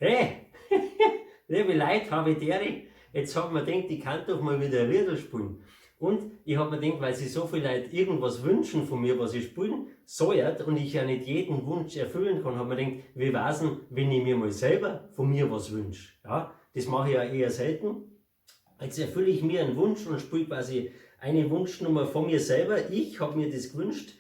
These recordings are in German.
Hey, liebe Leute, habe ich Deri. Jetzt hab ich mir gedacht, ich kann doch mal wieder ein Lied spielen. Und ich hab mir gedacht, weil sich so viele Leute irgendwas wünschen von mir, was ich spielen soll, und ich ja nicht jeden Wunsch erfüllen kann, hab ich mir gedacht, wie wär's denn, wenn ich mir mal selber von mir was wünsche? Ja, das mache ich ja eher selten. Jetzt erfülle ich mir einen Wunsch und spiele quasi eine Wunschnummer von mir selber. Ich habe mir das gewünscht.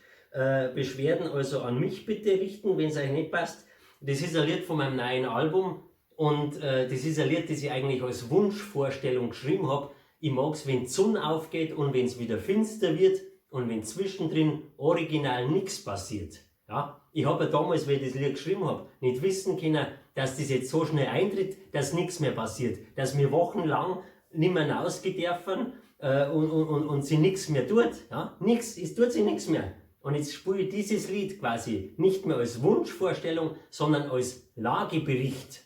Beschwerden also an mich bitte richten, wenn es euch nicht passt. Das ist ein Lied von meinem neuen Album und das ist ein Lied, das ich eigentlich als Wunschvorstellung geschrieben habe. Ich mag es, wenn die Sonne aufgeht und wenn es wieder finster wird und wenn zwischendrin original nichts passiert. Ja? Ich habe ja damals, wenn ich das Lied geschrieben habe, nicht wissen können, dass das jetzt so schnell eintritt, dass nichts mehr passiert. Dass wir wochenlang nicht mehr rausgehen dürfen und sie nichts mehr tut. Ja? Nichts, es tut sich nichts mehr. Und jetzt spiele ich dieses Lied quasi nicht mehr als Wunschvorstellung, sondern als Lagebericht.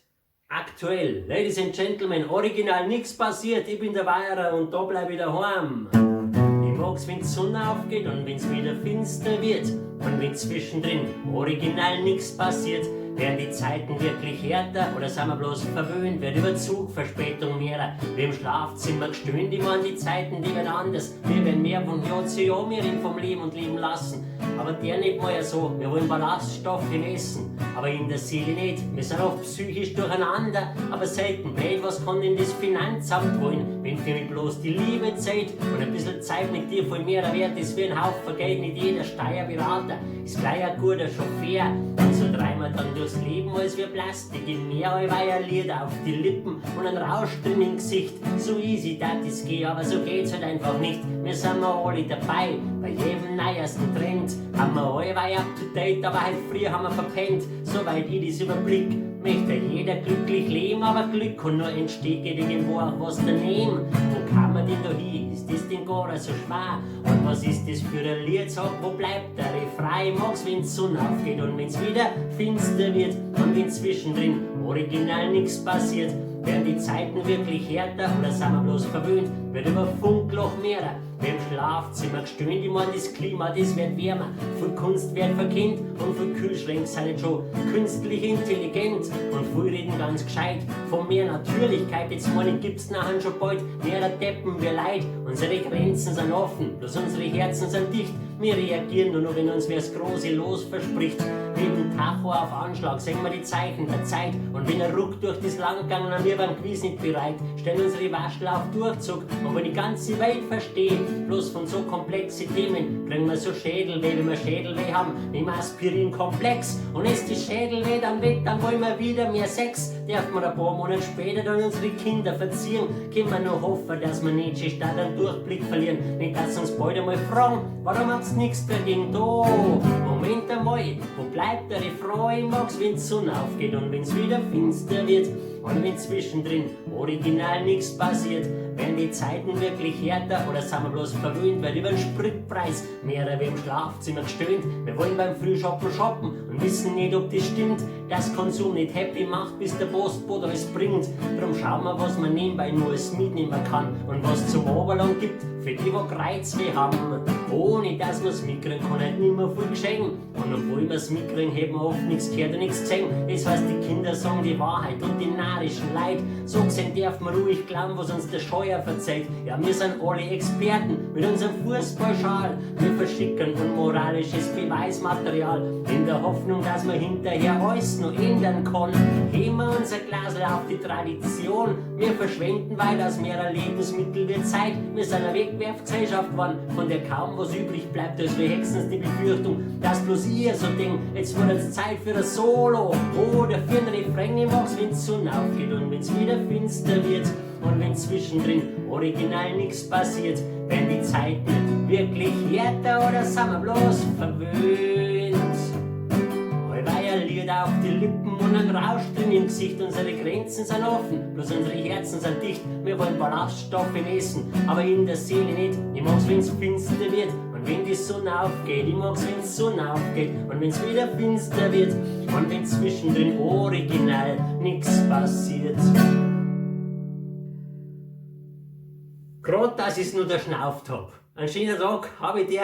Aktuell, Ladies and Gentlemen, original nichts passiert, ich bin der Weierer und da bleibe ich daheim. Ich mag's, wenn die Sonne aufgeht und wenn's wieder finster wird. Und wenn zwischendrin original nichts passiert, werden die Zeiten wirklich härter oder sind wir bloß verwöhnt? Wird Überzug, Verspätung mehrer, wie im Schlafzimmer gestöhnt. Ich mein, die Zeiten, die werden anders. Wir werden mehr von Jahr zu Jahr mehr vom Leben und Leben lassen. Aber der nicht mal so, wir wollen Ballaststoffe im Essen, aber in der Seele nicht. Wir sind oft psychisch durcheinander, aber selten blöd. Was kann denn das Finanzamt wollen, wenn für mich bloß die Liebe zählt und ein bisschen Zeit mit dir voll mehr wert ist wie ein Haufen Geld. Nicht jeder Steuerberater ist gleich ein guter Chauffeur. Und so treiben wir dann durchs Leben als wir Plastik. In mehr Lied auf die Lippen und ein Rausch drin im Gesicht. So easy dat es geht, aber so geht's halt einfach nicht. Wir sind mal alle dabei, bei jedem neuesten Trend. Haben wir alle up to date, aber halt früher haben wir verpennt. Soweit ich das überblick, möchte jeder glücklich leben, aber Glück kann nur entstehen, geht irgendwo auch was daneben. Wo kann man denn da hin? Ist das denn gar so schwer? Und was ist das für ein Lied? Sag, wo bleibt der Refrain? Ich mag's, wenn die Sonne aufgeht und wenn's wieder finster wird und wenn zwischendrin original nichts passiert. Werden die Zeiten wirklich härter oder sind wir bloß verwöhnt? Wird über Funkloch mehrer, wird im Schlafzimmer gestöhnt. Ich mein, das Klima, das wird wärmer. Viel Kunst wird verkennt und viel Kühlschränke sind jetzt schon künstlich intelligent. Und viel reden ganz gescheit von mehr Natürlichkeit. Jetzt meine ich, gibt's nachher schon bald mehr Deppen wie Leid. Unsere Grenzen sind offen, bloß unsere Herzen sind dicht. Wir reagieren nur noch, wenn uns wer's große Los verspricht. Mit dem Tacho auf Anschlag sehen wir die Zeichen der Zeit. Und wenn er ruckt durch das Langgang, dann wir beim Quiz nicht bereit. Stellen unsere Waschel auf Durchzug. Und wenn die ganze Welt versteht, bloß von so komplexen Themen, kriegen wir so Schädelweh, wenn wir Schädelweh haben, nehmen wir Aspirin-Komplex. Und ist die Schädelweh dann weg, dann wollen wir wieder mehr Sex. Darf man ein paar Monate später dann unsere Kinder verziehen, können wir nur hoffen, dass wir nicht statt einen Durchblick verlieren. Nicht, dass uns bald einmal fragen, warum habt's nichts dagegen da? Moment einmal, wo bleibt der Refrain? Ich mag's, wenn die Sonne aufgeht und wenn's wieder finster wird. Und wenn zwischendrin original nichts passiert, werden die Zeiten wirklich härter oder sind wir bloß verwöhnt, weil über den Spritpreis mehrere im Schlafzimmer gestöhnt. Wir wollen beim Frühshoppen shoppen und wissen nicht, ob das stimmt, dass Konsum nicht happy macht, bis der Postbote alles bringt. Drum schauen wir, was man nebenbei nur als mitnehmen kann und was zum Oberland gibt, für die, die Kreuzweh haben. Ohne dass wir's mitkriegen, kann halt nicht mehr viel geschehen. Und obwohl wir's mitkriegen, haben wir oft nichts gehört und nichts gesehen. Das heißt, die Kinder sagen die Wahrheit und die narrischen Leid. So gesehen darf man ruhig glauben, was uns der Scheuer verzeiht. Ja, wir sind alle Experten mit unserem Fußballschal. Wir verschicken unmoralisches Beweismaterial in der Hoffnung, dass man hinterher alles noch ändern kann. Heben wir unser Glasl auf die Tradition. Wir verschwenden weit aus mehrer Lebensmittel wird Zeit. Wir sind eine Wegwerfgesellschaft geworden, von der kaum was übrig bleibt, als wir höchstens die Befürchtung, dass bloß ihr so denkt, jetzt wird es Zeit für ein Solo oder für ein Refrain. Ich mag's, wenn die Sonne aufgeht und wenn's wieder finster wird und wenn zwischendrin original nichts passiert, werden die Zeiten wirklich härter oder sind wir bloß verwöhnt? Ein Lied auf die Lippen und ein Rausch drin im Gesicht. Unsere Grenzen sind offen, bloß unsere Herzen sind dicht. Wir wollen Ballaststoffe essen, aber in der Seele nicht. Ich mag's, wenn's finster wird und wenn die Sonne aufgeht. Ich mag's, wenn's Sonne aufgeht und wenn's wieder finster wird und wenn zwischendrin original nichts passiert. Grad, dass ich's nur geschnauft hab. Einen schönen Tag, habe ich dir.